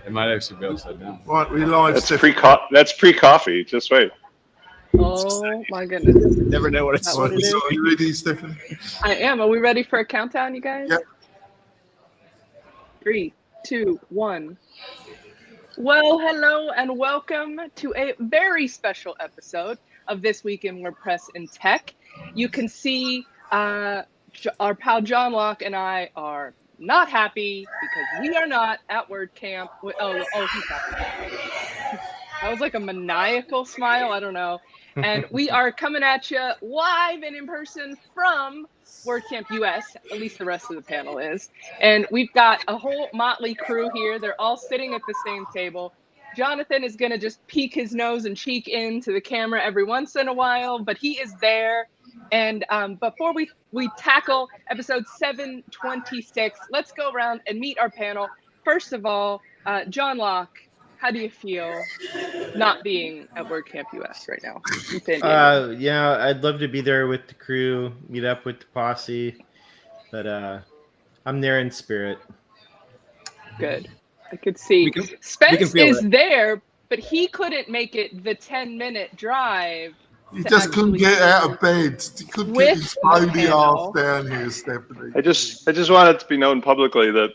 It might actually be upside down. Right, we live. That's pre-coffee. Just wait. Oh my goodness. Never know what it's Is that what it is? So are you ready, Stephanie? I am. Are we ready for a countdown, you guys? Yep. 3, 2, 1. Well, hello and welcome to a very special episode of This Week in WordPress and Tech. You can see our pal John Locke and I are not happy because we are not at WordCamp. Oh, he's happy. That was like a maniacal smile. I don't know. And we are coming at you live and in person from WordCamp US, at least the rest of the panel is. And we've got a whole motley crew here. They're all sitting at the same table. Jonathan is going to just peek his nose and cheek into the camera every once in a while, but he is there. And before we tackle episode 726, let's go around and meet our panel. First of all, John Locke, how do you feel not being at WordCamp US right now in San Diego? Yeah, I'd love to be there with the crew, meet up with the posse, but I'm there in spirit. Good. I could see. Spence is there, but he couldn't make it the 10-minute drive. He just couldn't get out of bed. He couldn't get his bony ass down here, Stephanie. I just wanted to be known publicly that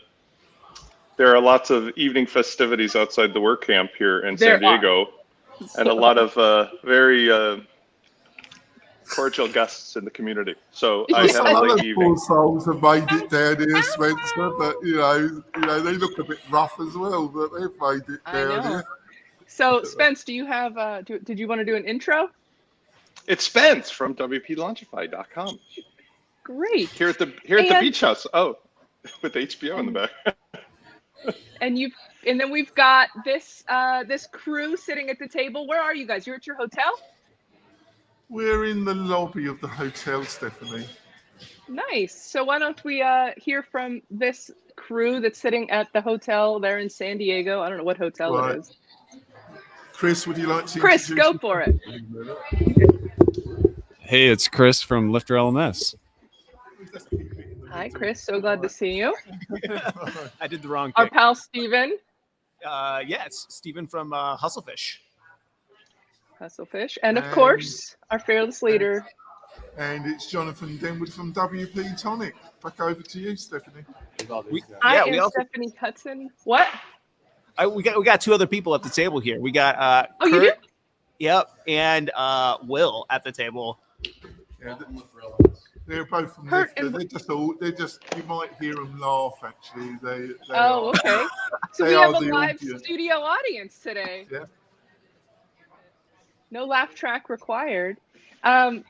there are lots of evening festivities outside the work camp here in San Diego, and a lot of very cordial guests in the community. So I had a late evening. Poor souls have made it down here, Spencer, but you know they look a bit rough as well, but they've made it down here. So Spence, do you have? Did you want to do an intro? It's Spence from WP-Launchify.com. Great. Here at the beach house. Oh, with HBO in the back. And then we've got this crew sitting at the table. Where are you guys? You're at your hotel? We're in the lobby of the hotel, Stephanie. Nice. So why don't we hear from this crew that's sitting at the hotel there in San Diego? I don't know what hotel it is. Chris, would you like to Chris, go for it. Hey, it's Chris from Lifter LMS. Hi, Chris. So glad to see you. I did the wrong Our thing. pal Steven. Yeah, it's Steven from Hustlefish. Hustlefish. And of course, our fearless leader. And it's Jonathan Denwood from WP-Tonic. Back over to you, Stephanie. I am Stephanie Hudson. What? We got two other people at the table here. We got Kurt, you do? Yep, and Will at the table. Yeah, they're both from Lifter. They're just. You might hear them laugh. Actually, okay. So we have a live studio audience today. Yeah. No laugh track required.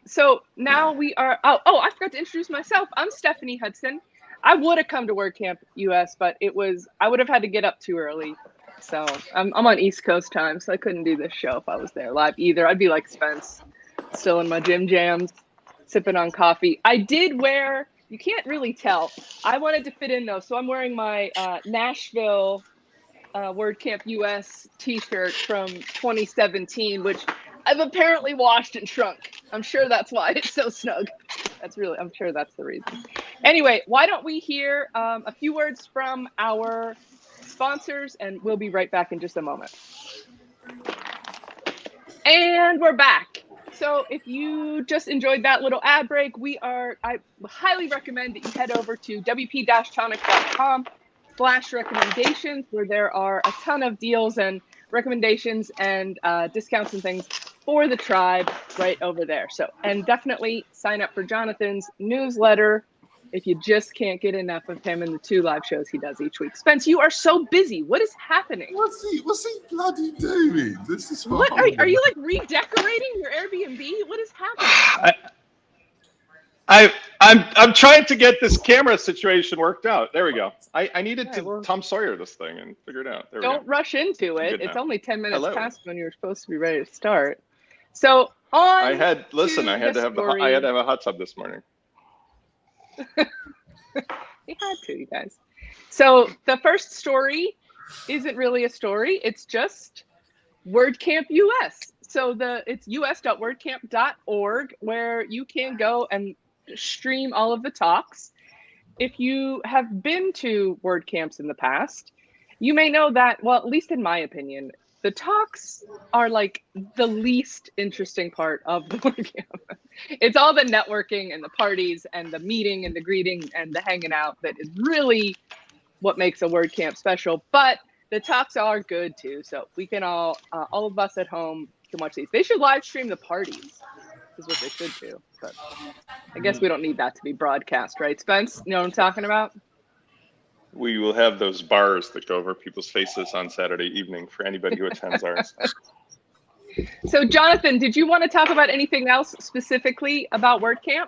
So now we are. Oh, I forgot to introduce myself. I'm Stephanie Hudson. I would have come to WordCamp US, but I would have had to get up too early. So I'm on East Coast time, so I couldn't do this show if I was there live either. I'd be like Spence, still in my gym jams, sipping on coffee. I did wear, you can't really tell. I wanted to fit in though, so I'm wearing my Nashville WordCamp US t-shirt from 2017, which I've apparently washed and shrunk. I'm sure that's why it's so snug. I'm sure that's the reason. Anyway, why don't we hear a few words from our sponsors, and we'll be right back in just a moment. And we're back. So if you just enjoyed that little ad break, I highly recommend that you head over to wp-tonic.com/recommendations, where there are a ton of deals and recommendations and discounts and things for the tribe right over there. So, and definitely sign up for Jonathan's newsletter if you just can't get enough of him and the 2 live shows he does each week. Spence, you are so busy. What is happening? What's he bloody doing? This is what are you like redecorating your Airbnb? What is happening? I'm trying to get this camera situation worked out. There we go. I needed to Tom Sawyer this thing and figure it out. There Don't rush into it. It's only 10 minutes Hello. past when you're supposed to be ready to start. So I had to have a hot tub this morning. We had to, you guys. So the first story isn't really a story. It's just WordCamp US. So it's us.wordcamp.org, where you can go and stream all of the talks. If you have been to WordCamps in the past, You may know that, well, at least in my opinion, the talks are like the least interesting part of the WordCamp. It's all the networking and the parties and the meeting and the greeting and the hanging out that is really what makes a WordCamp special. But the talks are good too. So we can all of us at home can watch these. They should live stream the parties, is what they should do. But I guess we don't need that to be broadcast, right, Spence? You know what I'm talking about? We will have those bars that go over people's faces on Saturday evening for anybody who attends ours. So, Jonathan, did you want to talk about anything else specifically about WordCamp?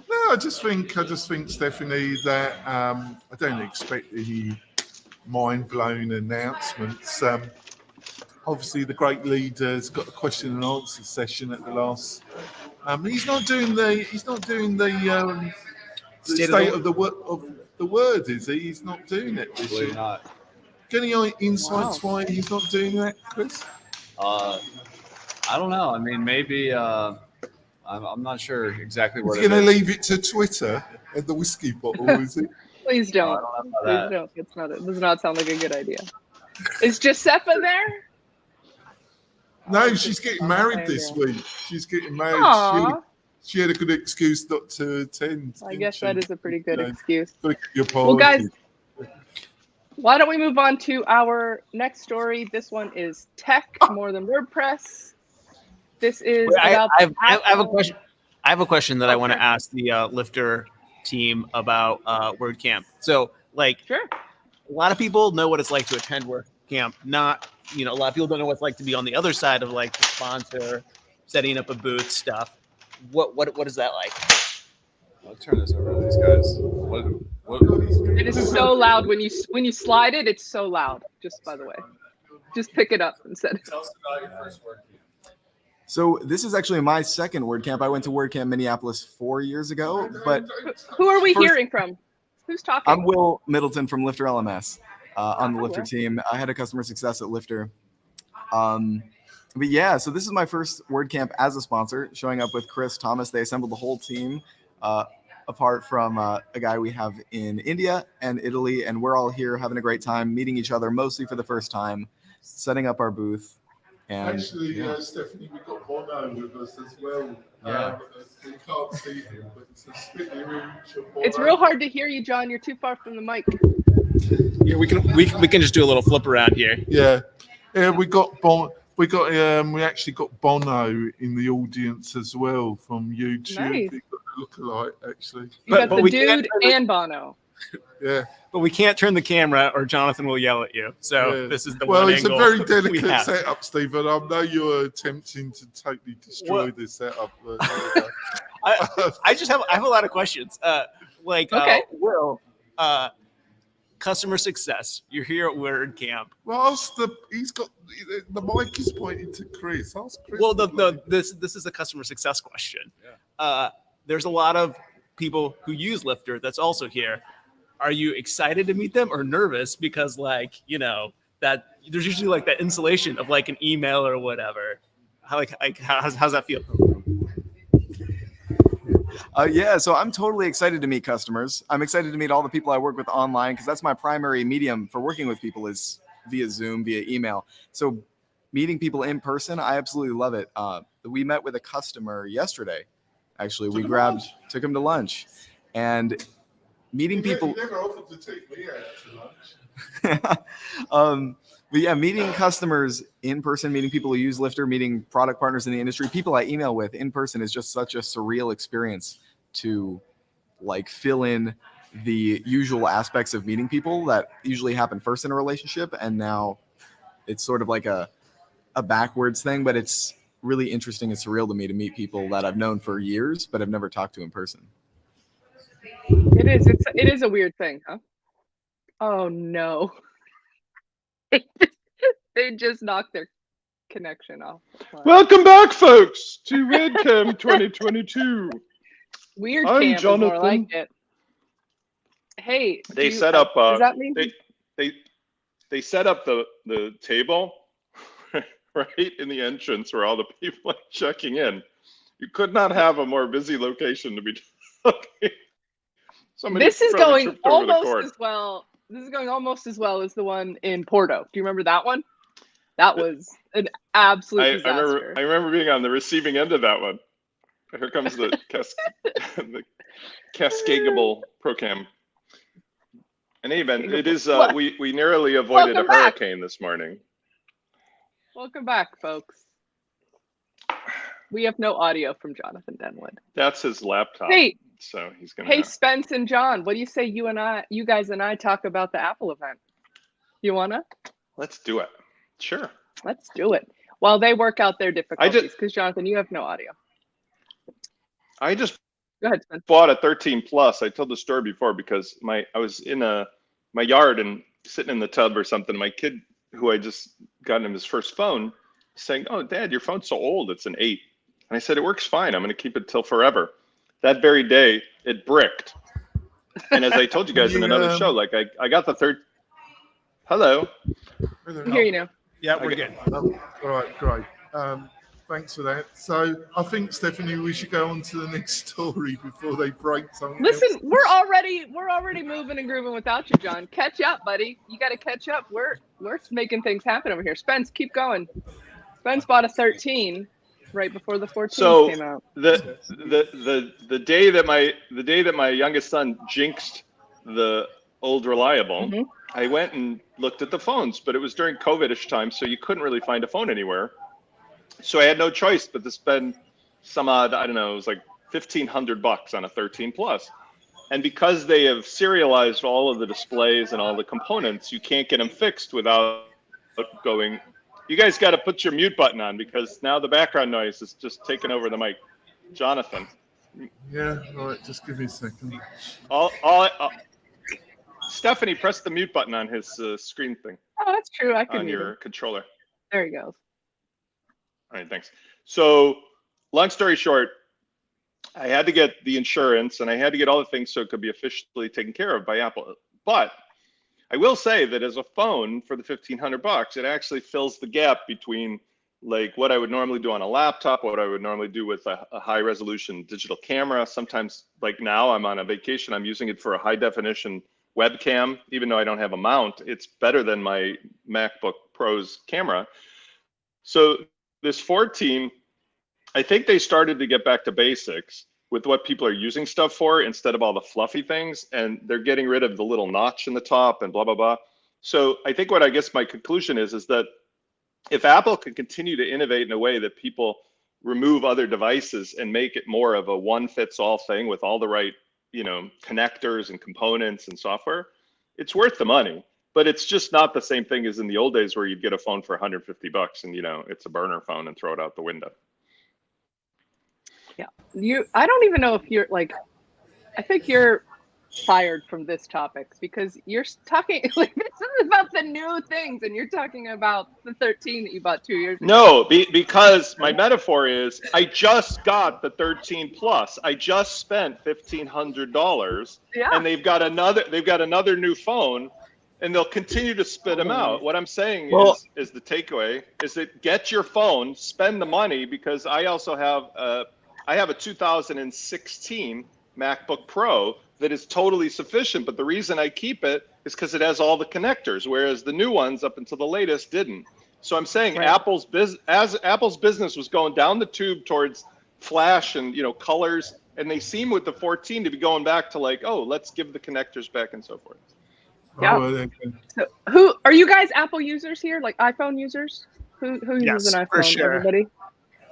No, I just think, Stephanie, that I don't expect any mind-blowing announcements. Obviously, the great leader's got a question and answer session at the last. He's not doing the state of the word, is he? He's not doing it this year. Not. Got any insights why he's not doing that, Chris? I don't know. I mean, maybe I'm not sure exactly what. He's going to leave it to Twitter and the whiskey bottle, is he? Please don't. Please don't. It does not sound like a good idea. Is Giuseppa there? No, she's getting married this week. She's getting married. Aww. She had a good excuse not to attend. I guess that is a pretty good excuse. Your Well, guys, why don't we move on to our next story? This one is tech more than WordPress. This is about. I have a question. I have a question that I want to ask the Lifter team about WordCamp. So, like, Sure. a lot of people know what it's like to attend WordCamp. Not, a lot of people don't know what it's like to be on the other side of like the sponsor, setting up a booth stuff. What is that like? I'll turn this over to these guys. What? It is so loud when you slide it. It's so loud. Just by the way, just pick it up and set it. Tell us about your first WordCamp. So this is actually my second WordCamp. I went to WordCamp Minneapolis 4 years ago, but Who are we hearing from? Who's talking? I'm Will Middleton from Lifter LMS on the Lifter Will. team. I had a customer success at Lifter. But yeah, so this is my first WordCamp as a sponsor, showing up with Chris Thomas. They assembled the whole team, apart from a guy we have in India and Italy, and we're all here having a great time, meeting each other mostly for the first time, setting up our booth. And actually, Stephanie, we've got Bono with us as well. Yeah. We can't see him, but it's a spitting image of Bono. It's real hard to hear you, John. You're too far from the mic. Yeah, we can just do a little flip around here. Yeah, we got Bono. We actually got Bono in the audience as well from YouTube. Nice. We got the lookalike actually. You got But the we dude can't- and Bono. Yeah. But we can't turn the camera or Jonathan will yell at you. So Yeah. this is the Well, one it's a angle very we delicate have. setup, Stephen. I know you're attempting to totally destroy Well- this setup. But there we go. I have a lot of questions. Okay. Will, customer success. You're here at WordCamp. Well, he's got the mic is pointing to Chris. Ask Chris. Well, this is a customer success question. There's a lot of people who use Lifter that's also here. Are you excited to meet them or nervous because that there's usually like that insulation of like an email or whatever? How's that feel? Yeah, so I'm totally excited to meet customers. I'm excited to meet all the people I work with online because that's my primary medium for working with people is via Zoom, via email. So meeting people in person, I absolutely love it. We met with a customer yesterday. Actually, took him to lunch, and meeting people. You never offered to take me out to lunch. But yeah, meeting customers in person, meeting people who use Lifter, meeting product partners in the industry, people I email with in person is just such a surreal experience to like fill in the usual aspects of meeting people that usually happen first in a relationship. And now it's sort of like a backwards thing, but it's really interesting and surreal to me to meet people that I've known for years, but I've never talked to in person. It is a weird thing, huh? Oh no. They just knocked their connection off. Welcome back, folks, to WordCamp 2022. Weird I'm camp is more Jonathan. like it. Hey, They set up. does that mean They set up the table right in the entrance where all the people are checking in. You could not have a more busy location to be talking. Somebody this is probably going tripped over the almost cord. as well This is going almost as well as the one in Porto. Do you remember that one? That was an absolute disaster. I remember being on the receiving end of that one. Here comes the the cascadable Procam. In any event, it is we narrowly avoided a hurricane this morning. Welcome back, folks. We have no audio from Jonathan Denwood. That's his laptop. Hey, so he's gonna. Hey, Spence and John, what do you say you guys and I talk about the Apple event? You wanna? Let's do it. Sure. Let's do it. While they work out their difficulties, because Jonathan, you have no audio. I just Go ahead, Spence. bought a 13 Plus. I told the story before because I was in my yard and sitting in the tub or something. My kid, who I just got him his first phone, saying, "Oh, Dad, your phone's so old. It's an 8." And I said, "It works fine. I'm going to keep it till forever." That very day, it bricked. And as I told you guys in another show, like I got the third. Hello. I hear you now. Yeah, we're good. All right, great. Thanks for that. So I think, Stephanie, we should go on to the next story before they break something. Listen, we're already moving and grooving without you, John. Catch up, buddy. You got to catch up. We're making things happen over here. Spence, keep going. Spence bought a 13 right before the 14 came out. The day that my youngest son jinxed the old reliable, I went and looked at the phones, but it was during COVID-ish time, so you couldn't really find a phone anywhere. So I had no choice but to spend some odd, I don't know, it was like $1,500 on a 13 Plus. And because they have serialized all of the displays and all the components, you can't get them fixed without going. You guys got to put your mute button on because now the background noise is just taking over the mic. Jonathan. Yeah, all right, just give me a second. Stephanie, press the mute button on his screen thing. Oh, that's true. I can on your controller. There he goes. All right, thanks. So long story short, I had to get the insurance and I had to get all the things so it could be officially taken care of by Apple. But I will say that as a phone for the $1,500, it actually fills the gap between like what I would normally do on a laptop, what I would normally do with a high resolution digital camera. Sometimes like now I'm on a vacation, I'm using it for a high definition webcam, even though I don't have a mount. It's better than my MacBook Pro's camera. So this Ford team, I think they started to get back to basics with what people are using stuff for instead of all the fluffy things. And they're getting rid of the little notch in the top and blah, blah, blah. So I think what I guess my conclusion is that if Apple can continue to innovate in a way that people remove other devices and make it more of a one fits all thing with all the right, connectors and components and software, it's worth the money. But it's just not the same thing as in the old days where you'd get a phone for $150 and it's a burner phone and throw it out the window. Yeah, I don't even know if you're like. I think you're fired from this topic because you're talking like this is about the new things and you're talking about the 13 that you bought 2 years ago. No, because my metaphor is I just got the 13 Plus. I just spent $1,500 and they've got another new phone. And they'll continue to spit them out. What I'm saying is the takeaway is that get your phone, spend the money, because I also have a 2016 MacBook Pro that is totally sufficient. But the reason I keep it is because it has all the connectors, whereas the new ones up until the latest didn't. So I'm saying Apple's business was going down the tube towards flash and colors, and they seem with the 14 to be going back to like, oh, let's give the connectors back and so forth. Yeah. So who are you guys Apple users here? Like iPhone users? Who uses an iPhone? For sure. Everybody?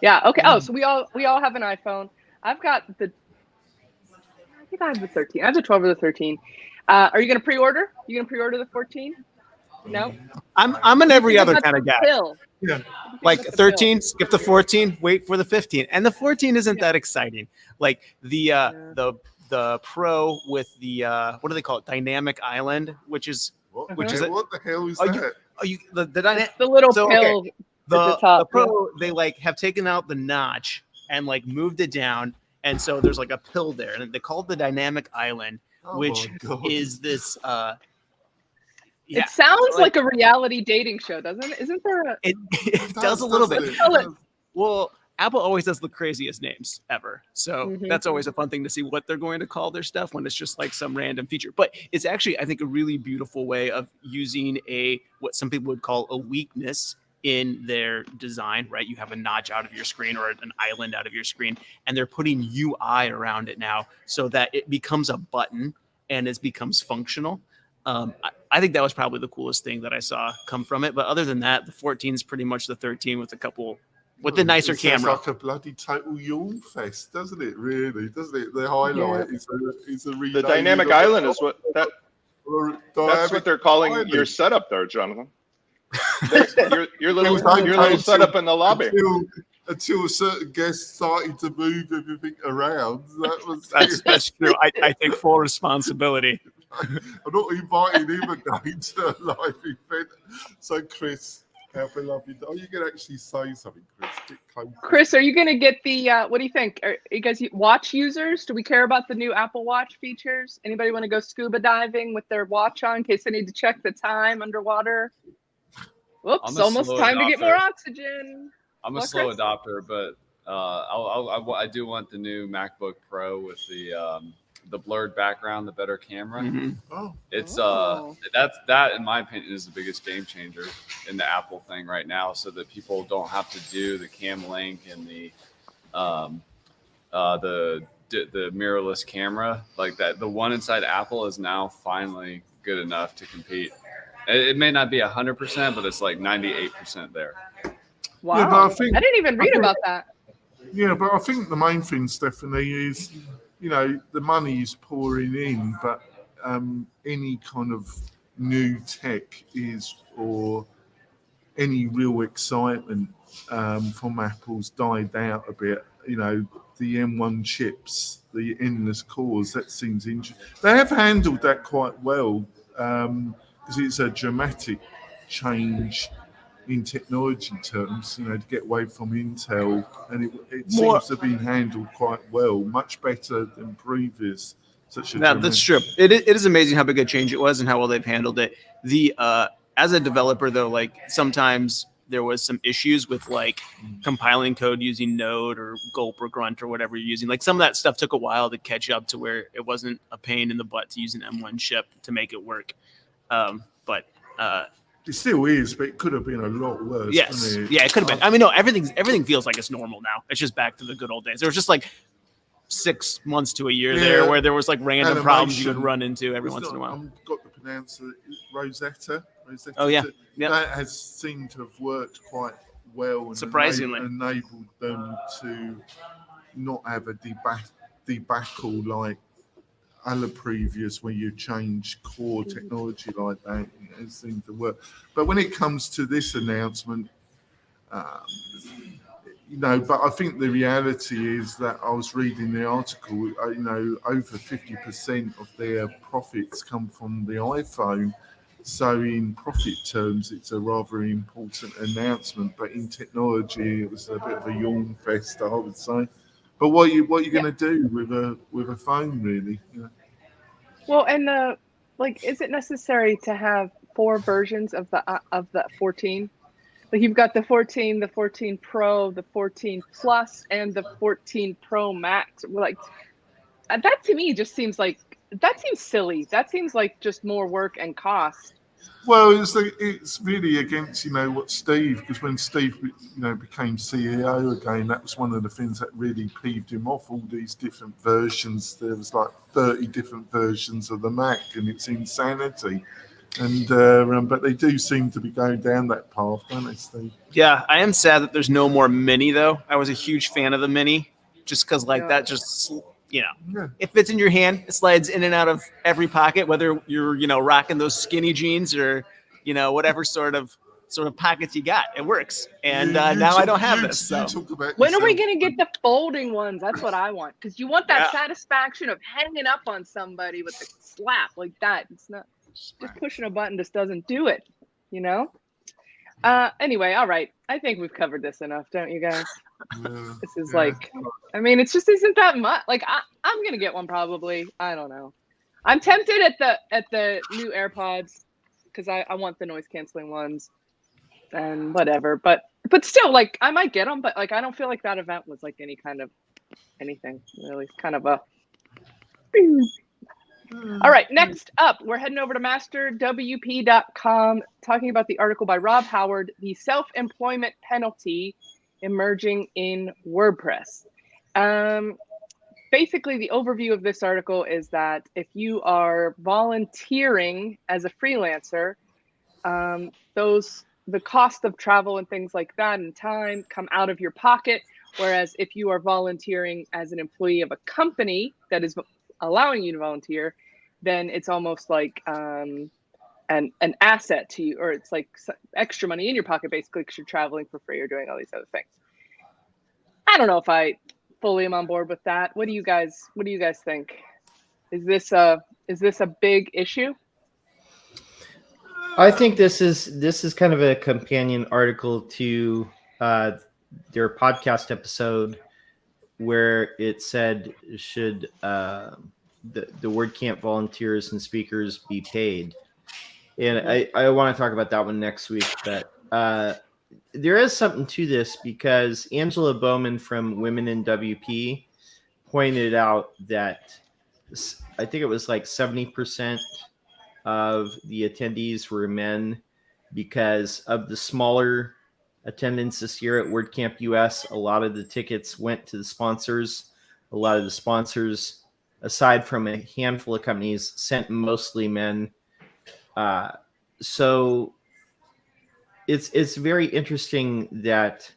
Yeah. Okay. Oh, so we all have an iPhone. I've got I think I have the 13. I have the 12 or the 13. Are you going to pre-order? You going to pre-order the 14? No. I'm an every other kind of guy. Yeah. Like 13, skip the 14, wait for the 15, and the 14 isn't that exciting. Like the Pro with the what do they call it? Dynamic Island, which is what the hell is that? The little pill. Okay. The top, the Pro, they like have taken out the notch and like moved it down, and so there's like a pill there, and they call it the Dynamic Island, which is this. It sounds like a reality dating show, doesn't it? Isn't there? It does a little bit. Well, Apple always has the craziest names ever. So Mhm. that's always a fun thing to see what they're going to call their stuff when it's just like some random feature. But it's actually, I think, a really beautiful way of using what some people would call a weakness in their design, right? You have a notch out of your screen or an island out of your screen, and they're putting UI around it now so that it becomes a button and it becomes functional. I think that was probably the coolest thing that I saw come from it. But other than that, the 14 is pretty much the 13 with the nicer it camera. sounds like a bloody total yawn fest, doesn't it? Really, doesn't it? The highlight is a relay. The dynamic island is that's what they're calling island. your setup there, Jonathan. your It little was okay setup in the lobby. Until a certain guest started to move everything around. That was That's true. I take full responsibility. I'm not inviting him again to a live event. So, Chris, how beloved. Oh, you can actually say something, Chris. Get closer. Chris, are you going to get the, what do you think? Are you guys watch users? Do we care about the new Apple Watch features? Anybody want to go scuba diving with their watch on in case they need to check the time underwater? Whoops, I'm a almost slow time to get more adopter. oxygen. I'm a What, slow Chris? adopter, but I do want the new MacBook Pro with the blurred background, the better camera. Mm-hmm. Oh, It's Oh. that in my opinion is the biggest game changer in the Apple thing right now, so that people don't have to do the cam link and the mirrorless camera like that. The one inside Apple is now finally good enough to compete. It may not be 100%, but it's like 98% there. Wow. Yeah, but I think- I didn't even read about that. yeah, but I think the main thing, Stephanie, is the money is pouring in, but any kind of new tech or any real excitement from Apple's died out a bit. The M1 chips, the endless cores, that seems interesting. They have handled that quite well because it's a dramatic change in technology terms, to get away from Intel, and it More- seems to have been handled quite well, much better than previous. Yeah, that's true. It is amazing how big a change it was and how well they've handled it. As a developer though, like sometimes there was some issues with like compiling code using Node or Gulp or Grunt or whatever you're using. Like some of that stuff took a while to catch up to where it wasn't a pain in the butt to use an M1 chip to make it work. But It still is, but it could have been a lot worse. yes, couldn't it? yeah, it could have been. I mean, no, everything feels like it's normal now. It's just back to the good old days. There was just like 6 months to a year there where there was like random problems you would run into every once in a while. I've got to pronounce it. Rosetta. Oh, yeah. Yeah. That has seemed to have worked quite well. And Surprisingly. enabled them to not have a debacle like other previous where you change core technology like that. It seemed to work. But when it comes to this announcement, but I think the reality is that I was reading the article, over 50% of their profits come from the iPhone. So in profit terms, it's a rather important announcement, but in technology, it was a bit of a yawn fest, I would say. But what are you going to do with a phone, really? Well, and is it necessary to have 4 versions of the 14? Like you've got the 14, the 14 Pro, the 14 Plus, and the 14 Pro Max. Like that to me just seems silly. That seems like just more work and cost. Well, it's really against what Steve, because when Steve became CEO again, that was one of the things that really peeved him off. All these different versions, there was like 30 different versions of the Mac, and it's insanity. And but they do seem to be going down that path, don't they, Steve? Yeah, I am sad that there's no more Mini though. I was a huge fan of the Mini, just because that just it fits in your hand. It slides in and out of every pocket, whether you're rocking those skinny jeans or whatever sort of pockets you got. It works. And now I don't have this. So When are we gonna get the folding ones? That's what I want, because you want that satisfaction of hanging up on somebody with a slap like that. It's not just pushing a button just doesn't do it. Anyway, all right. I think we've covered this enough, don't you guys? This is it just isn't that much. Like I'm gonna get one probably. I don't know. I'm tempted at the new AirPods because I want the noise canceling ones and whatever. But but still, like, I might get them, but like, I don't feel like that event was like any kind of anything really. It's kind of a. All right, next up, we're heading over to masterwp.com, talking about the article by Rob Howard, The Self-Employment Penalty Emerging in WordPress. Basically, the overview of this article is that if you are volunteering as a freelancer, the cost of travel and things like that and time come out of your pocket. Whereas if you are volunteering as an employee of a company that is allowing you to volunteer, then it's almost like an asset to you, or it's like extra money in your pocket, basically, because you're traveling for free or doing all these other things. I don't know if I fully am on board with that. What do you guys think? Is this a big issue? I think this is kind of a companion article to their podcast episode where it said should the WordCamp volunteers and speakers be paid, and I want to talk about that one next week. But there is something to this because Angela Bowman from Women in WP pointed out that I think it was like 70% of the attendees were men because of the smaller attendance this year at WordCamp US. A lot of the tickets went to the sponsors. A lot of the sponsors, aside from a handful of companies, sent mostly men. So it's very interesting that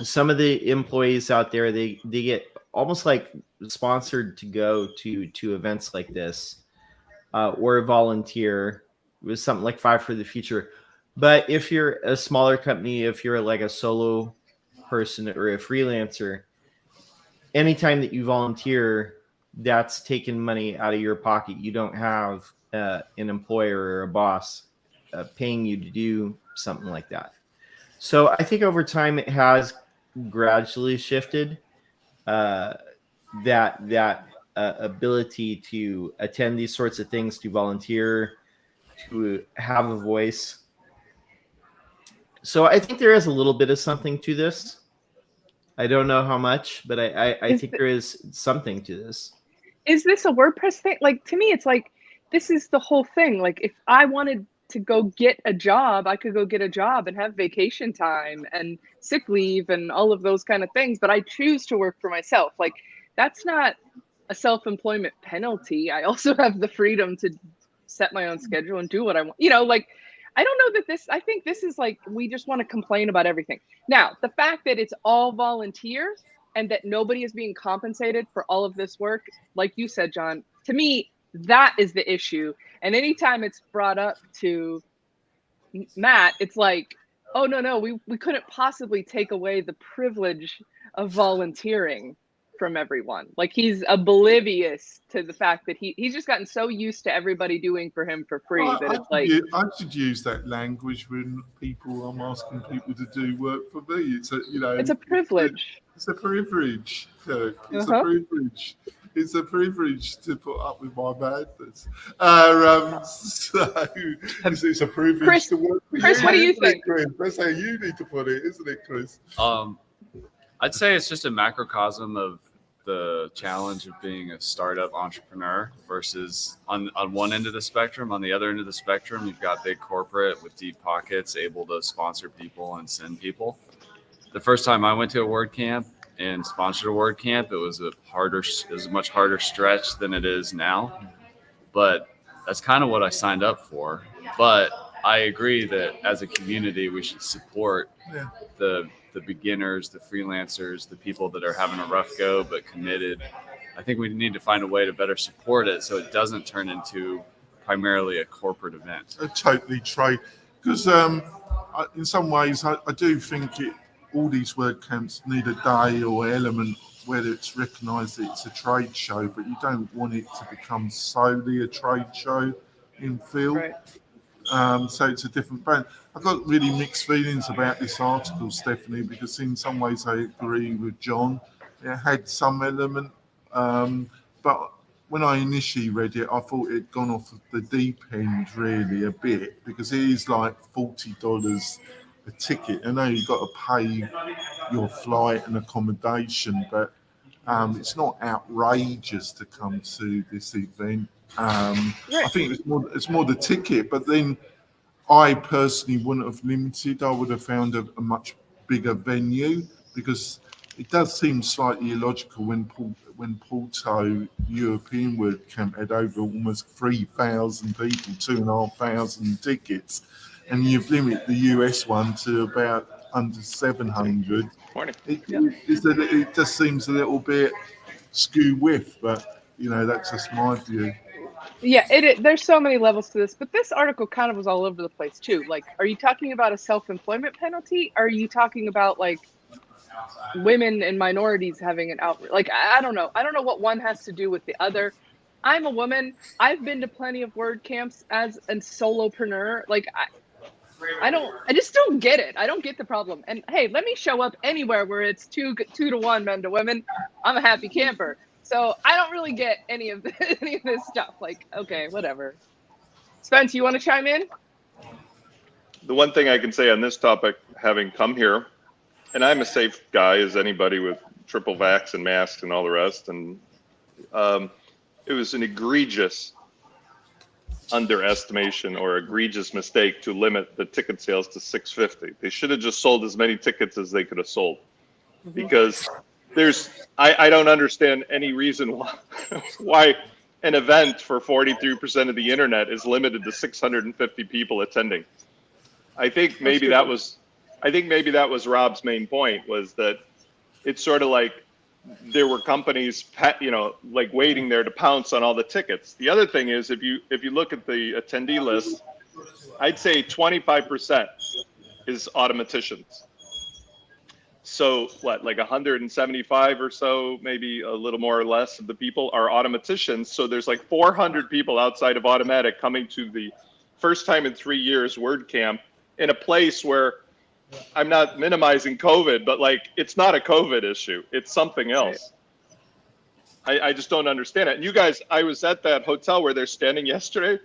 some of the employees out there, they get almost like sponsored to go to events like this or volunteer with something like Five for the Future. But if you're a smaller company, if you're like a solo person or a freelancer, anytime that you volunteer, that's taking money out of your pocket. You don't have an employer or a boss paying you to do something like that. So I think over time it has gradually shifted that ability to attend these sorts of things, to volunteer, to have a voice. So I think there is a little bit of something to this. I don't know how much, but I think there is something to this. Is this a WordPress thing? Like, to me, it's like, this is the whole thing. Like, if I wanted to go get a job, I could go get a job and have vacation time and sick leave and all of those kind of things. But I choose to work for myself. Like, that's not a self-employment penalty. I also have the freedom to set my own schedule and do what I want. You know, like, I don't know that this, I think this is like, we just want to complain about everything. Now, the fact that it's all volunteer and that nobody is being compensated for all of this work, like you said, John, to me, that is the issue. And anytime it's brought up to Matt, it's like, oh, no, we couldn't possibly take away the privilege of volunteering from everyone. Like, he's oblivious to the fact that he's just gotten so used to everybody doing for him for free that it's like, I should use that language when I'm asking people to do work for me. It's a, you know, it's a privilege. It's a privilege, Kirk. It's a privilege. It's a privilege to put up with my madness. So it's a privilege Chris, to work for Chris, you. what do you think? Chris? That's how you need to put it, isn't it, Chris? I'd say it's just a macrocosm of the challenge of being a startup entrepreneur versus on one end of the spectrum. On the other end of the spectrum, you've got big corporate with deep pockets, able to sponsor people and send people. The first time I went to a WordCamp and sponsored a WordCamp, it was a much harder stretch than it is now. But that's kind of what I signed up for. But I agree that as a community, we should support the beginners, the freelancers, the people that are having a rough go but committed. I think we need to find a way to better support it so it doesn't turn into primarily a corporate event. Totally trade, because in some ways I do think all these WordCamps need a day or element where it's recognised that it's a trade show, but you don't want it to become solely a trade show in feel. Right. So it's a different brand. I've got really mixed feelings about this article, Stephanie, because in some ways I agree with John. It had some element, but when I initially read it, I thought it'd gone off the deep end really a bit, because it is like $40 a ticket. I know you've got to pay your flight and accommodation, but it's not outrageous to come to this event. I think it's more the ticket, but then I personally wouldn't have limited. I would have found a much bigger venue, because it does seem slightly illogical when Porto European WordCamp had over almost 3,000 people, 2,500 tickets, and you've limited the US one to about under 700. It just seems a little bit skew with, but that's just my view. Yeah, there's so many levels to this, but this article kind of was all over the place too. Like, are you talking about a self-employment penalty? Are you talking about like women and minorities having an outreach? Like, I don't know. I don't know what one has to do with the other. I'm a woman. I've been to plenty of WordCamps as a solopreneur. Like, I just don't get it. I don't get the problem. And hey, let me show up anywhere where it's 2 to 1 men to women. I'm a happy camper. So I don't really get any of this stuff. Like, okay, whatever. Spence, you want to chime in? The one thing I can say on this topic, having come here, and I'm a safe guy as anybody with triple vax and masks and all the rest, and it was an egregious underestimation or egregious mistake to limit the ticket sales to 650. They should have just sold as many tickets as they could have sold, because I don't understand any reason why an event for 43% of the internet is limited to 650 people attending. I think maybe that was Rob's main point, was that it's sort of like there were companies, like waiting there to pounce on all the tickets. The other thing is, if you look at the attendee list, I'd say 25% is automaticians. So what, like 175 or so, maybe a little more or less of the people are automaticians. So there's like 400 people outside of Automatic coming to the first time in 3 years WordCamp in a place where, I'm not minimizing COVID, but like, it's not a COVID issue. It's something else. I just don't understand it. And you guys, I was at that hotel where they're standing yesterday.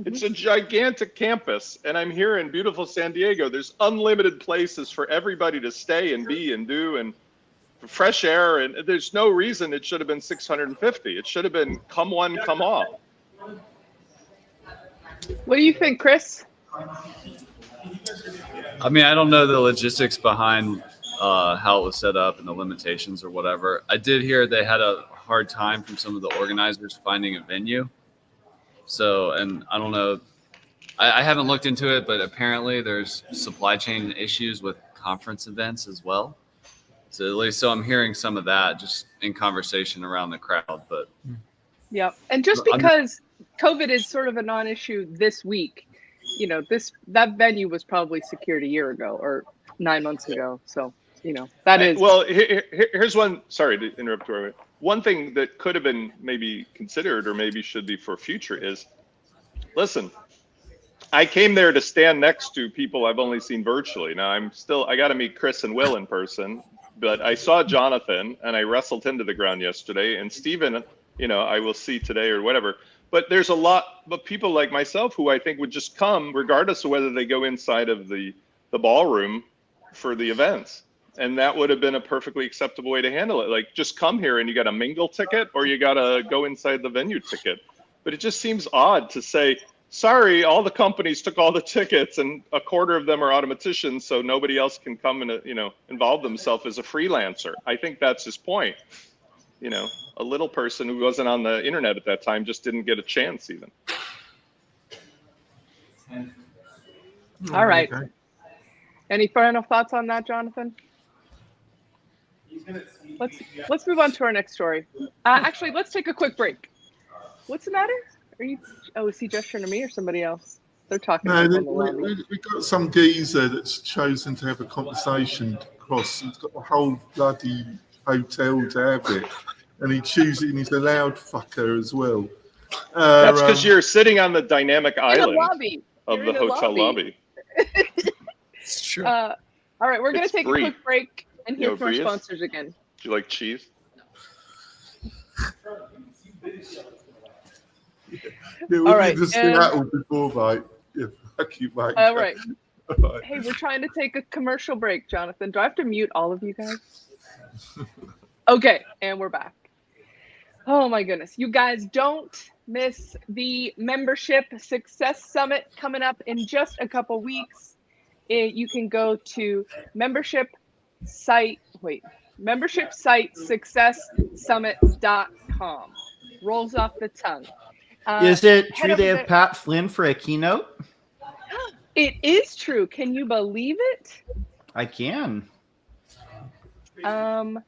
It's a gigantic campus, and I'm here in beautiful San Diego. There's unlimited places for everybody to stay and be and do, and fresh air, and there's no reason it should have been 650. It should have been come one, come all. What do you think, Chris? I mean, I don't know the logistics behind how it was set up and the limitations or whatever. I did hear they had a hard time from some of the organizers finding a venue. So, and I don't know, I haven't looked into it, but apparently there's supply chain issues with conference events as well. So at least, so I'm hearing some of that just in conversation around the crowd, but. Yeah. And just because COVID is sort of a non-issue this week, that venue was probably secured a year ago or 9 months ago. So, that is. Well, here's one, sorry to interrupt you. One thing that could have been maybe considered, or maybe should be for future, is, listen, I came there to stand next to people I've only seen virtually. Now I got to meet Chris and Will in person, but I saw Jonathan and I wrestled him to the ground yesterday, and Steven, I will see today or whatever. But there's a lot of people like myself who I think would just come regardless of whether they go inside of the ballroom for the events. And that would have been a perfectly acceptable way to handle it. Like, just come here and you got a mingle ticket, or you got to go inside the venue ticket. But it just seems odd to say, sorry, all the companies took all the tickets and a quarter of them are automaticians, so nobody else can come and, involve themselves as a freelancer. I think that's his point. A little person who wasn't on the internet at that time just didn't get a chance even. All right. Any final thoughts on that, Jonathan? Let's move on to our next story. Actually, let's take a quick break. What's the matter? Is he gesturing to me or somebody else? They're talking. No, we got some geezer that's chosen to have a conversation across. He's got the whole bloody hotel to have it, and he's a loud fucker as well. That's because you're sitting on the dynamic island of the hotel lobby. It's true. All right, we're going to take a quick break and hear from our sponsors again. Do you like cheese? We've All right, been to Seattle before, mate. Yeah, fuck you, mate. All right. All right. Hey, we're trying to take a commercial break, Jonathan. Do I have to mute all of you guys? Okay, and we're back. Oh my goodness. You guys don't miss the Membership Success Summit coming up in just a couple weeks. You can go to membership site successsummit.com. Rolls off the tongue. Is it head true over they have there. Pat Flynn for a keynote? It is true. Can you believe it? I can. I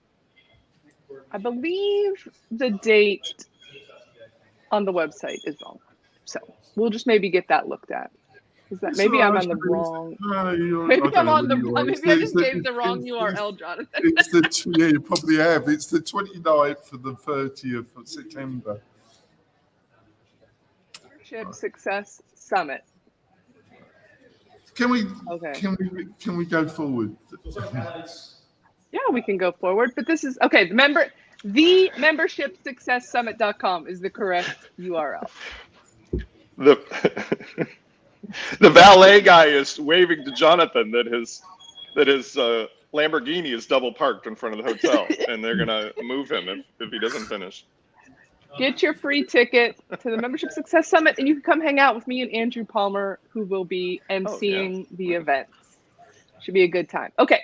believe the date on the website is wrong. So we'll just maybe get that looked at. Is that maybe I'm on the wrong? Maybe I'm on the. Maybe I just gave the wrong URL, Jonathan. Yeah, you probably have. It's the 29th for the 30th of September. Membership Success Summit. Can we Okay. can we go forward? Yeah, we can go forward, but this is okay. The membershipsuccesssummit.com is the correct URL. The the valet guy is waving to Jonathan that his Lamborghini is double parked in front of the hotel, and they're gonna move him if he doesn't finish. Get your free ticket to the Membership Success Summit, and you can come hang out with me and Andrew Palmer, who will be emceeing the events. Should be a good time. Okay,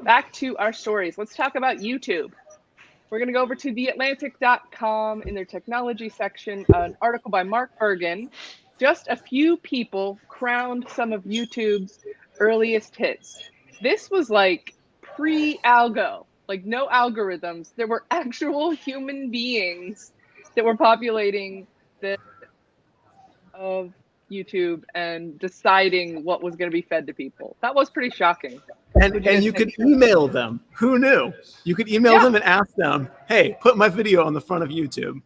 back to our stories. Let's talk about YouTube. We're going to go over to theatlantic.com in their technology section, an article by Mark Bergen. Just a few people crowned some of YouTube's earliest hits. This was like pre-algo, like no algorithms. There were actual human beings that were populating the of YouTube and deciding what was going to be fed to people. That was pretty shocking. And you could email them. Who knew? You could email them and ask them, hey, put my video on the front of YouTube.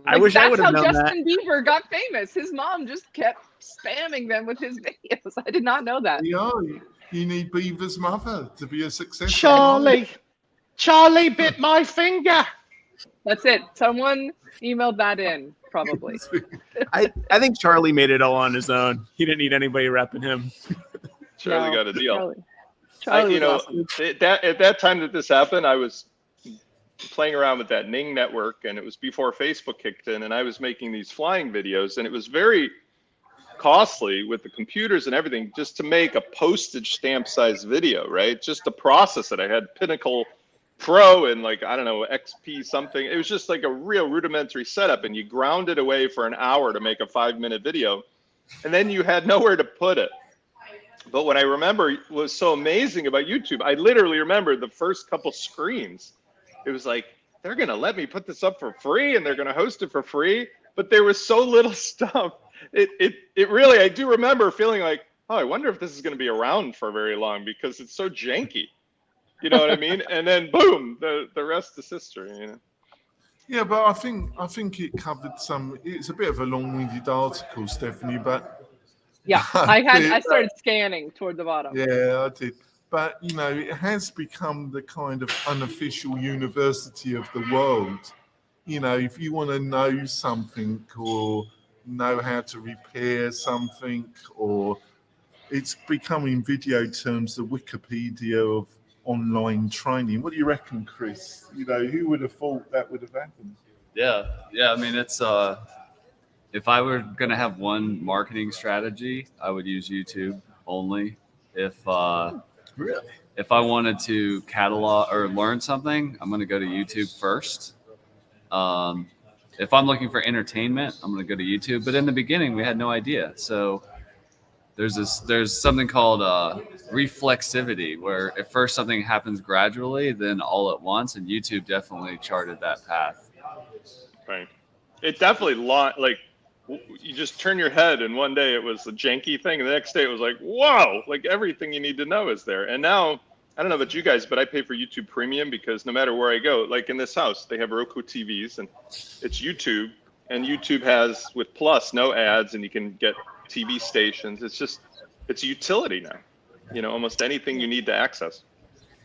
I wish I would have known that. That's how Justin Bieber got famous. His mom just kept spamming them with his videos. I did not know that. Yeah, you need Beaver's mother to be a success. Charlie bit my finger. That's it. Someone emailed that in, probably. I think Charlie made it all on his own. He didn't need anybody repping him. Charlie got a deal. Charlie was awesome. At that time that this happened, I was playing around with that Ning network, and it was before Facebook kicked in, and I was making these flying videos, and it was very costly with the computers and everything just to make a postage stamp size video, right? Just to process it. I had Pinnacle Pro and like, I don't know, XP something. It was just like a real rudimentary setup, and you ground it away for an hour to make a 5-minute video, and then you had nowhere to put it. But what I remember was so amazing about YouTube, I literally remember the first couple screens. It was like, they're going to let me put this up for free, and they're going to host it for free. But there was so little stuff. It really, I do remember feeling like, oh, I wonder if this is going to be around for very long because it's so janky. You know what I mean? And then boom, the rest is history. You know? Yeah, but I think it covered some. It's a bit of a long-winded article, Stephanie, but yeah, I started scanning toward the bottom. Yeah, I did. But you know, it has become the kind of unofficial university of the world. You know, if you want to know something or know how to repair something, or it's becoming video terms the Wikipedia of online training. What do you reckon, Chris? You know, who would have thought that would have happened? Yeah. I mean, it's if I were gonna have one marketing strategy, I would use YouTube only. If I wanted to catalog or learn something, I'm gonna go to YouTube first. If I'm looking for entertainment, I'm gonna go to YouTube. But in the beginning, we had no idea, so there's something called reflexivity, where at first something happens gradually, then all at once, and YouTube definitely charted that path. Right. It definitely like you just turn your head, and one day it was a janky thing, and the next day it was like, whoa, like everything you need to know is there. And now, I don't know about you guys, but I pay for YouTube Premium because no matter where I go, like in this house, they have Roku TVs, and it's YouTube, and YouTube has with Plus no ads, and you can get TV stations. It's utility now. You know, almost anything you need to access.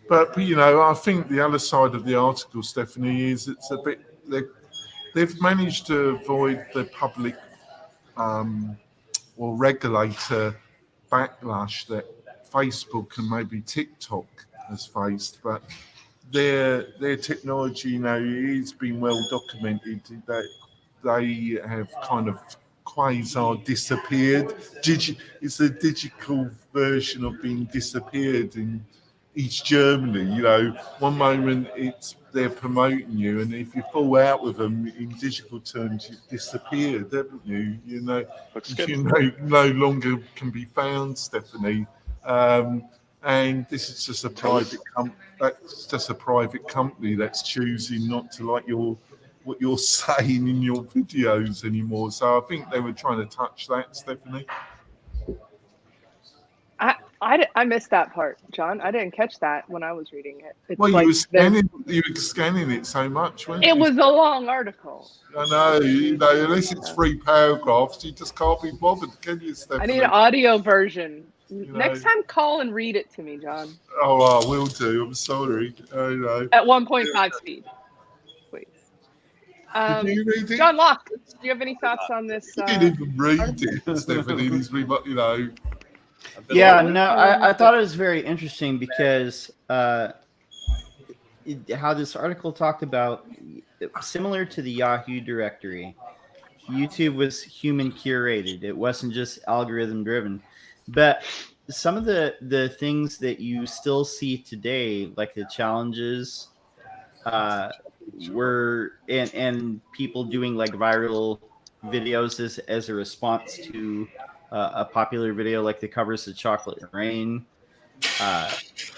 But you know, I think the other side of the article, Stephanie, is it's a bit they've managed to avoid the public or regulator backlash that Facebook and maybe TikTok has faced, but their technology, is been well documented that they have kind of quasi disappeared. It's a digital version of being disappeared in East Germany. One moment they're promoting you, and if you fall out with them in digital terms, you've disappeared, haven't you? Looks good. You no longer can be found, Stephanie. And this is just a private that's just a private company that's choosing not to like what you're saying in your videos anymore. So I think they were trying to touch that, Stephanie. I missed that part, John. I didn't catch that when I was reading it. It's Well, like you were scanning it so much, weren't you? it was a long article. I know, unless it's 3 paragraphs, you just can't be bothered, can you, I Stephanie? need an audio version. know. Next time, call and read it to me, John. Oh, I will do. I'm sorry. I know. At 1.5 speed, please. Did you read it? John Locke, do you have any thoughts on this? You didn't even read it, Stephanie. Yeah, no, I thought it was very interesting because how this article talked about, similar to the Yahoo directory, YouTube was human curated. It wasn't just algorithm driven. But some of the things that you still see today, like the challenges, were and people doing like viral videos as a response to a popular video like the covers of Chocolate Rain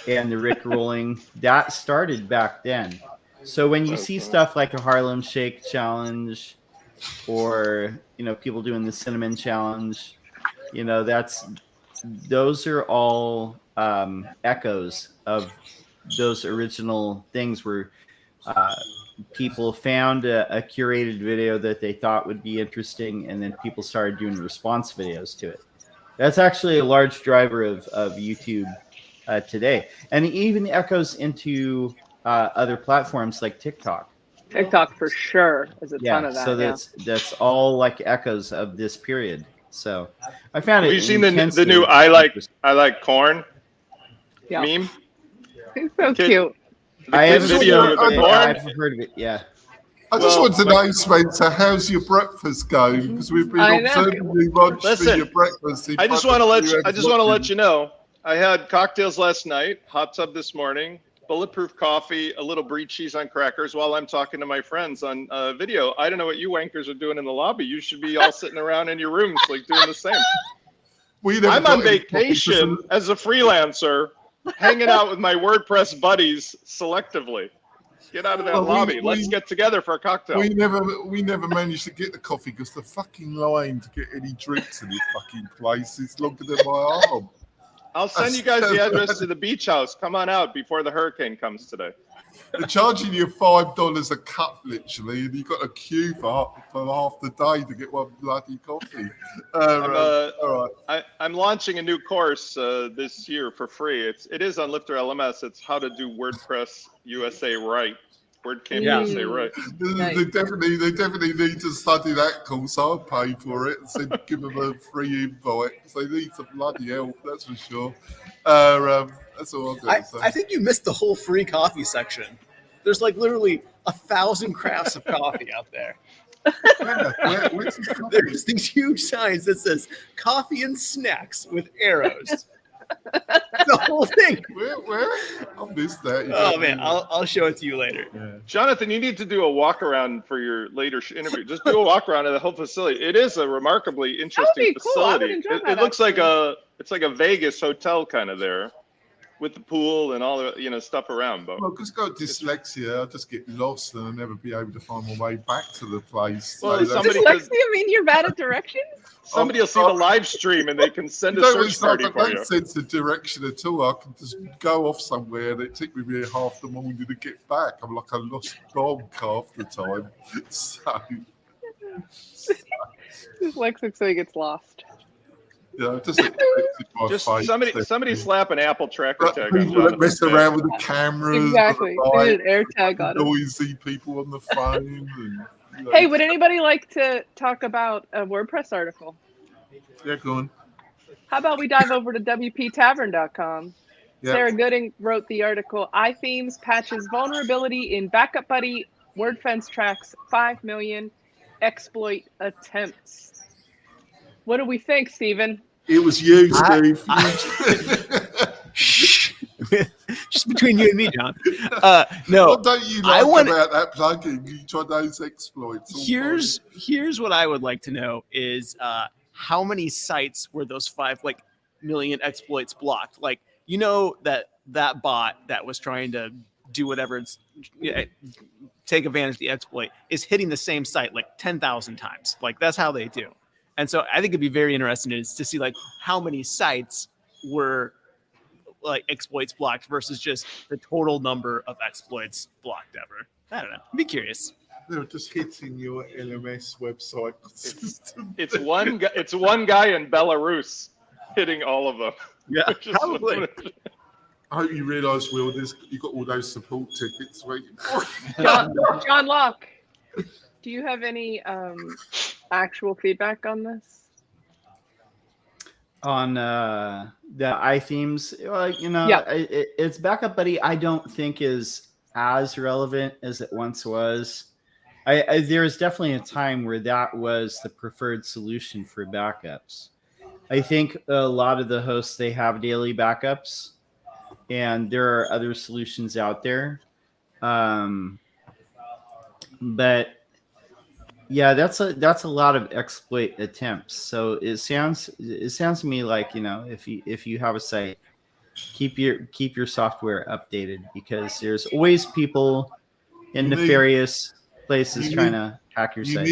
and the Rick rolling, that started back then. So when you see stuff like a Harlem Shake challenge or people doing the cinnamon challenge, those are all echoes of those original things where people found a curated video that they thought would be interesting, and then people started doing response videos to it. That's actually a large driver of YouTube today, and it even echoes into other platforms like TikTok. TikTok for sure is a ton of that. So that's all like echoes of this period. So I found it. Have you seen the new I like corn meme? It's so cute. I haven't video seen it, of I've heard of it. Yeah. I just want to know, Spencer, how's your breakfast going? Because we've been observing you watch for your breakfast. I just want to let you know. I had cocktails last night, hot tub this morning, bulletproof coffee, a little brie cheese on crackers while I'm talking to my friends on video. I don't know what you wankers are doing in the lobby. You should be all sitting around in your rooms like doing the same. I'm on vacation as a freelancer, hanging out with my WordPress buddies selectively. Get out of that lobby. Let's get together for a cocktail. We never managed to get the coffee because the fucking line to get any drinks in this fucking place is longer than my arm. I'll send you guys the address to the beach house. Come on out before the hurricane comes today. They're charging you $5 a cup, literally, and you've got a queue for half the day to get one bloody coffee. All right. I'm launching a new course this year for free. It is on Lifter LMS. It's how to do WordPress USA right. WordCamp USA right. They definitely need to study that course. I'll pay for it and so give them a free invite. So they need some bloody help, that's for sure. That's all I'm going to say. I think you missed the whole free coffee section. There's like literally 1,000 crafts of coffee out there. Where's this coffee? There's these huge signs that says coffee and snacks with arrows. The whole thing. Where? I missed that. Oh man, I'll show it to you later. Yeah. Jonathan, you need to do a walk around for your later interview. Just do a walk around of the whole facility. It is a remarkably interesting facility. Cool. It looks like it's like a Vegas hotel kind of there, with the pool and all the stuff around. But well, because I've got dyslexia, I just get lost and I'll never be able to find my way back to the place. Well, so Dyslexia mean you're bad at directions? Somebody will see the live stream and they can send a search party for you. No sense of direction at all. I can just go off somewhere and it took me half the morning to get back. I'm like a lost dog half the time. Dyslexic, so he gets lost. Yeah, just somebody slap an Apple tracker tag on people that mess around with the cameras. Exactly. They did an air tag on it. Noisy people on the phone. Hey, would anybody like to talk about a WordPress article? Yeah, go on. How about we dive over to WP-Tavern.com? Yeah. Sarah Gooding wrote the article, iThemes patches vulnerability in Backup Buddy, WordFence tracks 5 million exploit attempts. What do we think, Stephen? It was you, Steve. Just between you and me, John. No, What don't you like about that plugin? You try those exploits. Here's what I would like to know is how many sites were those 5 million exploits blocked? Like, you know, that bot that was trying to do whatever it's take advantage of the exploit is hitting the same site like 10,000 times. Like, that's how they do. And so I think it'd be very interesting to see like how many sites were like exploits blocked versus just the total number of exploits blocked ever. I don't know. I'd be curious. They're just hitting your LMS website. It's one guy in Belarus hitting all of them. Yeah, probably. I hope you realise, Will, you've got all those support tickets waiting for you. John Locke, do you have any actual feedback on this? On the iThemes, it's Backup Buddy. I don't think is as relevant as it once was. There was definitely a time where that was the preferred solution for backups. I think a lot of the hosts, they have daily backups, and there are other solutions out there. But yeah, that's a lot of exploit attempts. So it sounds to me like, if you have a site, keep your software updated, because there's always people in nefarious places trying to hack your site.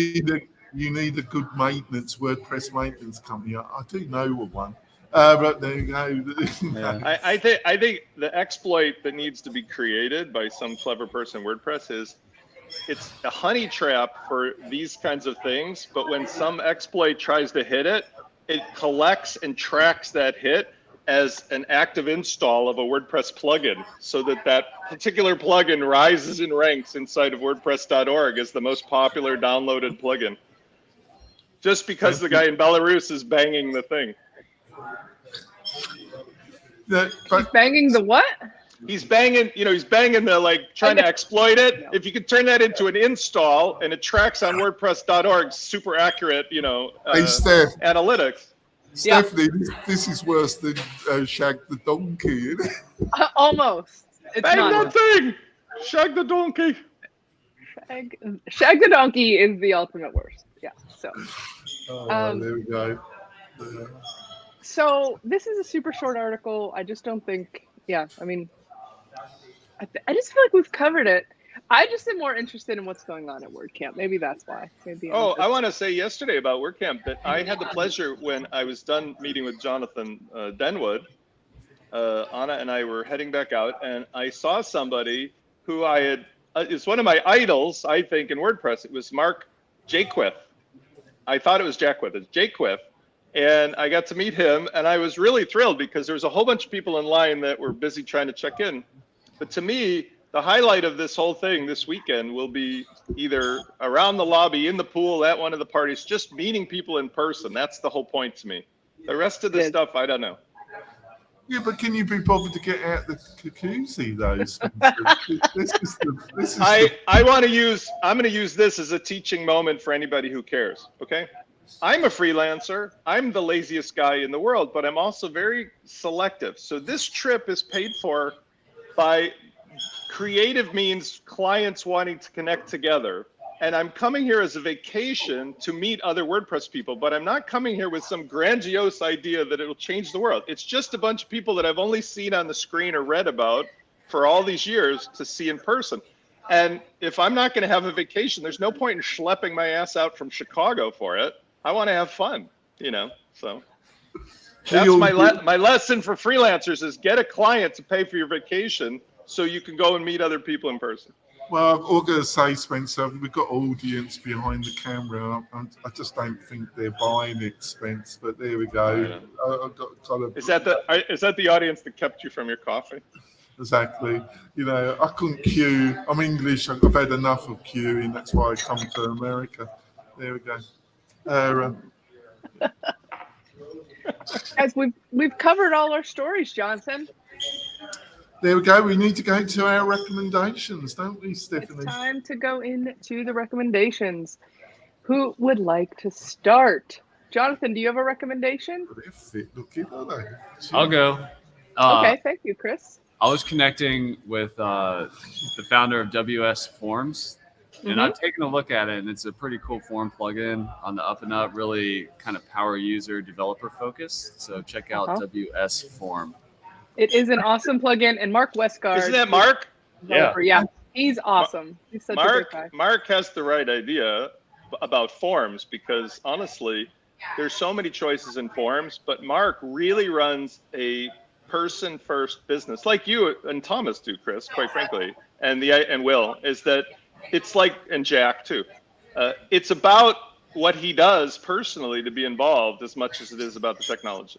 You need a good WordPress maintenance company. I do know of one. But there you go. Yeah. I think the exploit that needs to be created by some clever person in WordPress is it's a honey trap for these kinds of things. But when some exploit tries to hit it, it collects and tracks that hit as an active install of a WordPress plugin, so that particular plugin rises in ranks inside of WordPress.org as the most popular downloaded plugin, just because the guy in Belarus is banging the thing. He's banging the what? He's banging, he's banging the trying to exploit it. No. If you could turn that into an install and it tracks on WordPress.org, super accurate, Hey, Steph. analytics. Stephanie, this is worse than Shag the Donkey, isn't it? Almost. It's Bang not. that thing! Shag the donkey. Shag the Donkey is the ultimate worst. Yeah. So. There we go. So this is a super short article. I just don't think. Yeah. I mean, I just feel like we've covered it. I just am more interested in what's going on at WordCamp. Maybe that's why. I want to say yesterday about WordCamp that I had the pleasure when I was done meeting with Jonathan Denwood, Anna and I were heading back out, and I saw somebody who I had, it's one of my idols, I think, in WordPress. It was Mark Jaquith. I thought it was Jaquith. It's Jaquith. And I got to meet him, and I was really thrilled because there was a whole bunch of people in line that were busy trying to check in. But to me, the highlight of this whole thing this weekend will be either around the lobby, in the pool, at one of the parties, just meeting people in person. That's the whole point to me. The rest of the stuff, I don't know. Yeah, but can you be bothered to get out the jacuzzi, though? I'm going to use this as a teaching moment for anybody who cares, okay? I'm a freelancer. I'm the laziest guy in the world, but I'm also very selective. So this trip is paid for by creative means, clients wanting to connect together. And I'm coming here as a vacation to meet other WordPress people, but I'm not coming here with some grandiose idea that it'll change the world. It's just a bunch of people that I've only seen on the screen or read about for all these years to see in person. And if I'm not going to have a vacation, there's no point in schlepping my ass out from Chicago for it. I want to have fun, so. That's my lesson for freelancers is get a client to pay for your vacation so you can go and meet other people in person. Well, I'm going to say, Spencer, we've got audience behind the camera. I just don't think they're buying it, Spence, but there we go. Is that the audience that kept you from your coffee? exactly. You know, I couldn't queue. I'm English. I've had enough of queuing. That's why I come to America. There we go. Guys, we've covered all our stories, Johnson. There we go. We need to go to our recommendations, don't we, It's Stephanie? time to go into the recommendations. Who would like to start? Jonathan, do you have a recommendation? They're fit looking, aren't they? I'll go. Okay, thank you, Chris. I was connecting with the founder of WS Forms, and I've taken a look at it, and it's a pretty cool form plugin on the up and up, really kind of power user developer focused. So check out WS Form. It is an awesome plugin, and Mark Westgard. Isn't that Mark? Yeah, he's awesome. He's such a great guy. Mark has the right idea about forms because honestly, there's so many choices in forms, but Mark really runs a person-first business, like you and Thomas do, Chris. Quite frankly, and Will is that it's like, and Jack too. It's about what he does personally to be involved as much as it is about the technology.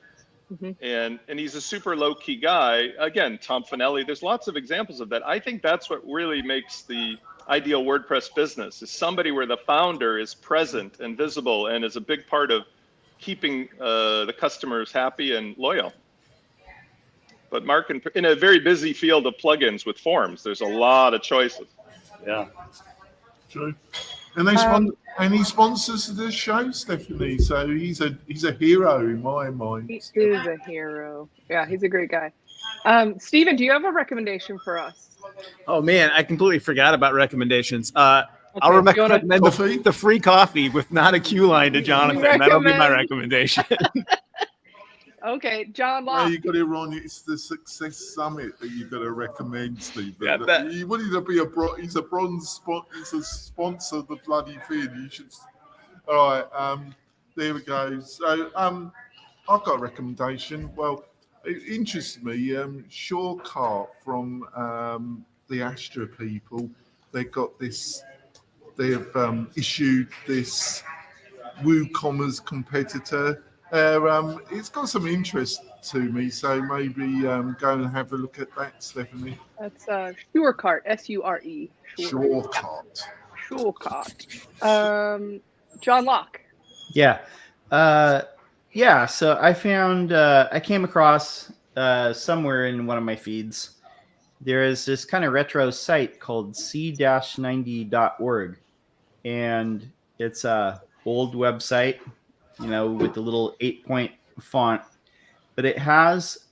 And he's a super low-key guy. Again, Tom Finelli, there's lots of examples of that. I think that's what really makes the ideal WordPress business, is somebody where the founder is present and visible and is a big part of keeping the customers happy and loyal. But Mark, in a very busy field of plugins with forms, there's a lot of choices. Yeah. True. And he sponsors the show, Stephanie. So he's a hero in my mind. He is a hero. Yeah, he's a great guy. Steven, do you have a recommendation for us? Oh man, I completely forgot about recommendations. I'll recommend the free coffee with not a queue line to Jonathan. That'll be my recommendation. Okay, John Locke. Yeah, you got it wrong. It's the Success Summit that you got to recommend, Steve. Yeah, he wanted to be he's a bronze spot. He's a sponsor of the bloody thing. You should. All right. There we go. So I've got a recommendation. Well, it interests me. Shortcut from the Astra people. They got this. They've issued this WooCommerce competitor. It's got some interest to me, so maybe go and have a look at that, Stephanie. That's Surecart, S-U-R-E. Shortcut. John Locke. Yeah. So I found, I came across somewhere in one of my feeds, there is this kind of retro site called c-90.org. And it's a old website, you know, with the little 8-point font, but it has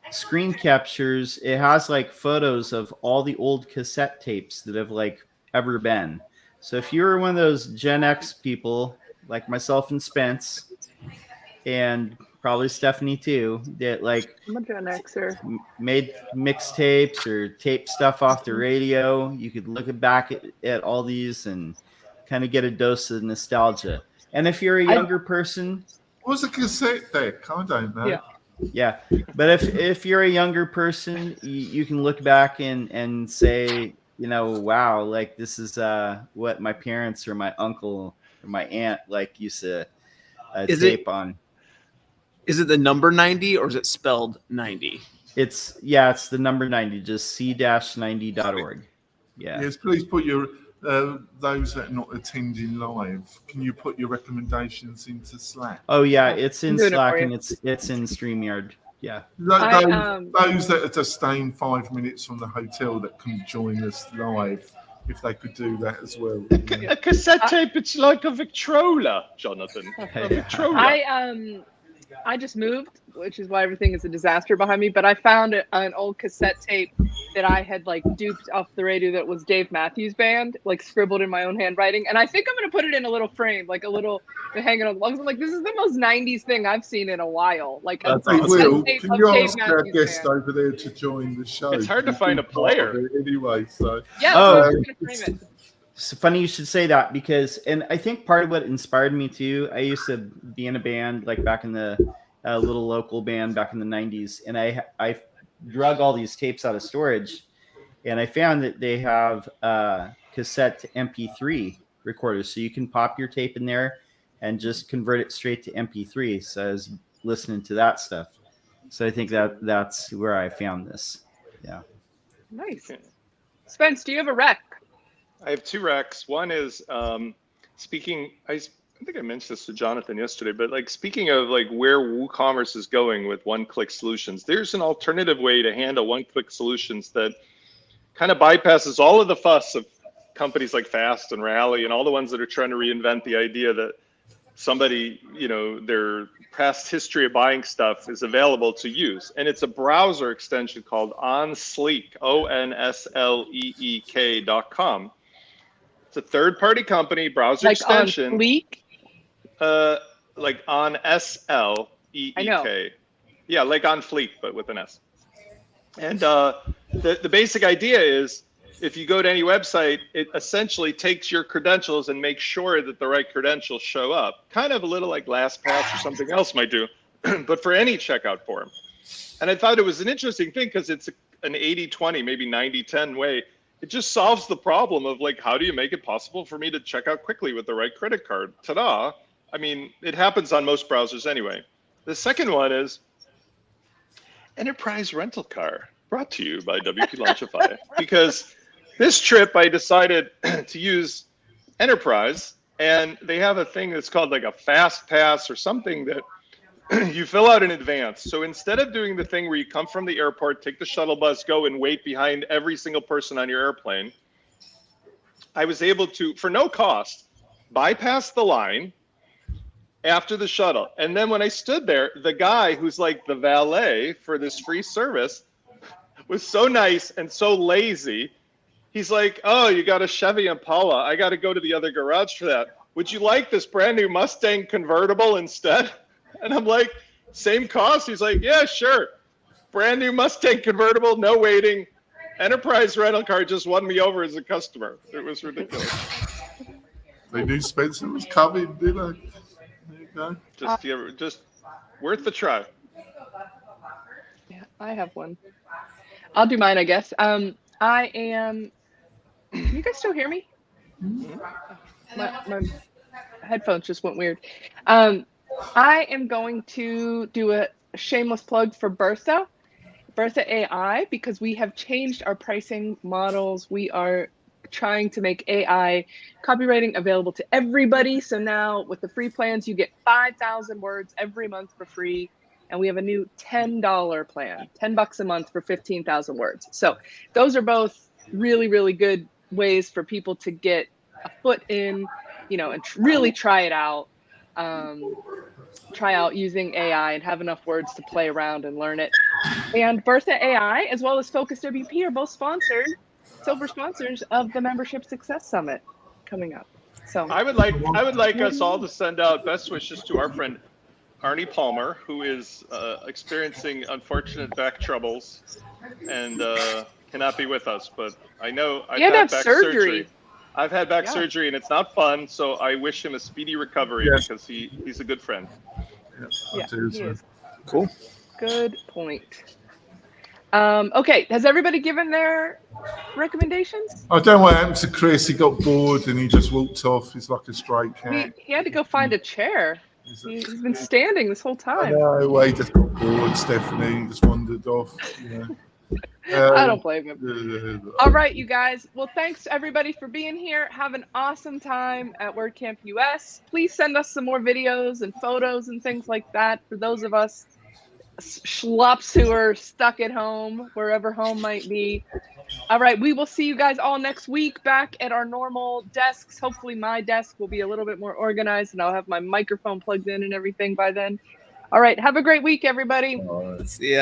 screen captures. It has like photos of all the old cassette tapes that have like ever been. So if you're one of those Gen X people like myself and Spence, and probably Stephanie too, that like I'm a Gen Xer. Made mixtapes or tape stuff off the radio, you could look back at all these and kind of get a dose of nostalgia. And if you're a younger person, what was a cassette deck? I don't know. Yeah. But if you're a younger person, you can look back and say, you know, wow, like this is what my parents or my uncle or my aunt like used to tape on. Is it the number 90 or is it spelled 90? It's the number 90, just c-90.org. Yeah. Yes, please put your those that are not attending live, can you put your recommendations into Slack? Oh yeah, it's in Slack and it's in StreamYard. Yeah. Those that are just staying 5 minutes from the hotel that can join us live, if they could do that as well. A cassette tape, it's like a Victrola, Jonathan. A Victrola. I just moved, which is why everything is a disaster behind me. But I found an old cassette tape that I had like duped off the radio that was Dave Matthews Band, like scribbled in my own handwriting. And I think I'm going to put it in a little frame, like a little hanging on the walls. I'm like, this is the most 90s thing I've seen in a while. Like, Will, can you ask our guest over there to join the show? It's hard to find a player. Anyway, so. Yeah, it's funny you should say that because, and I think part of what inspired me too, I used to be in a band like back in the little local band back in the 90s. And I drug all these tapes out of storage and I found that they have cassette MP3 recorders. So you can pop your tape in there and just convert it straight to MP3. So I was listening to that stuff. So I think that's where I found this. Yeah. Nice. Spence, do you have a rec? I have 2 recs. One is speaking. I think I mentioned this to Jonathan yesterday, but like speaking of like where WooCommerce is going with one-click solutions, there's an alternative way to handle one-click solutions that kind of bypasses all of the fuss of companies like Fast and Rally and all the ones that are trying to reinvent the idea that somebody, their past history of buying stuff is available to use. And it's a browser extension called OnSleek, ONSLEEK.com. It's a third-party company browser extension. On Fleek? Like on SLEEK. I know. Yeah, like on Fleek, but with an S. And the basic idea is if you go to any website, it essentially takes your credentials and makes sure that the right credentials show up. Kind of a little like LastPass or something else might do, but for any checkout form. And I thought it was an interesting thing because it's an 80-20, maybe 90-10 way. It just solves the problem of like, how do you make it possible for me to check out quickly with the right credit card? Ta-da. I mean, it happens on most browsers anyway. The second one is Enterprise Rental Car, brought to you by WP Launchify. Because this trip I decided to use Enterprise, and they have a thing that's called like a fast pass or something that you fill out in advance. So instead of doing the thing where you come from the airport, take the shuttle bus, go and wait behind every single person on your airplane, I was able to, for no cost, bypass the line after the shuttle. And then when I stood there, the guy who's like the valet for this free service was so nice and so lazy. He's like, oh, you got a Chevy Impala. I got to go to the other garage for that. Would you like this brand new Mustang convertible instead? And I'm like, same cost? He's like, yeah, sure. Brand new Mustang convertible, no waiting. Enterprise Rental Car just won me over as a customer. It was ridiculous. They knew Spencer was coming, did they? There you go. Just worth the try. Yeah, I have one. I'll do mine, I guess. I am. Can you guys still hear me? My headphones just went weird. I am going to do a shameless plug for Bertha AI, because we have changed our pricing models. We are trying to make AI copywriting available to everybody. So now with the free plans, you get 5,000 words every month for free. And we have a new $10 plan, $10 a month for 15,000 words. So those are both really, really good ways for people to get a foot in, and really try it out. Try out using AI and have enough words to play around and learn it. And Bertha AI, as well as Focus WP, are both silver sponsors of the Membership Success Summit coming up. So I would like us all to send out best wishes to our friend Arnie Palmer, who is experiencing unfortunate back troubles and cannot be with us. But I know I've had back surgery. I've had back surgery, and it's not fun. So I wish him a speedy recovery because he's a good friend. Yeah, he is. Cool. Good point. Okay, has everybody given their recommendations? I don't know what happened to Chris. He got bored and he just walked off. He's like a stray cat. He had to go find a chair. He's been standing this whole time. No way, he just got bored, Stephanie. He just wandered off. I don't blame him. All right, you guys. Well, thanks to everybody for being here. Have an awesome time at WordCamp US. Please send us some more videos and photos and things like that for those of us schlups who are stuck at home, wherever home might be. All right, we will see you guys all next week back at our normal desks. Hopefully my desk will be a little bit more organized and I'll have my microphone plugged in and everything by then. All right, have a great week, everybody. See ya.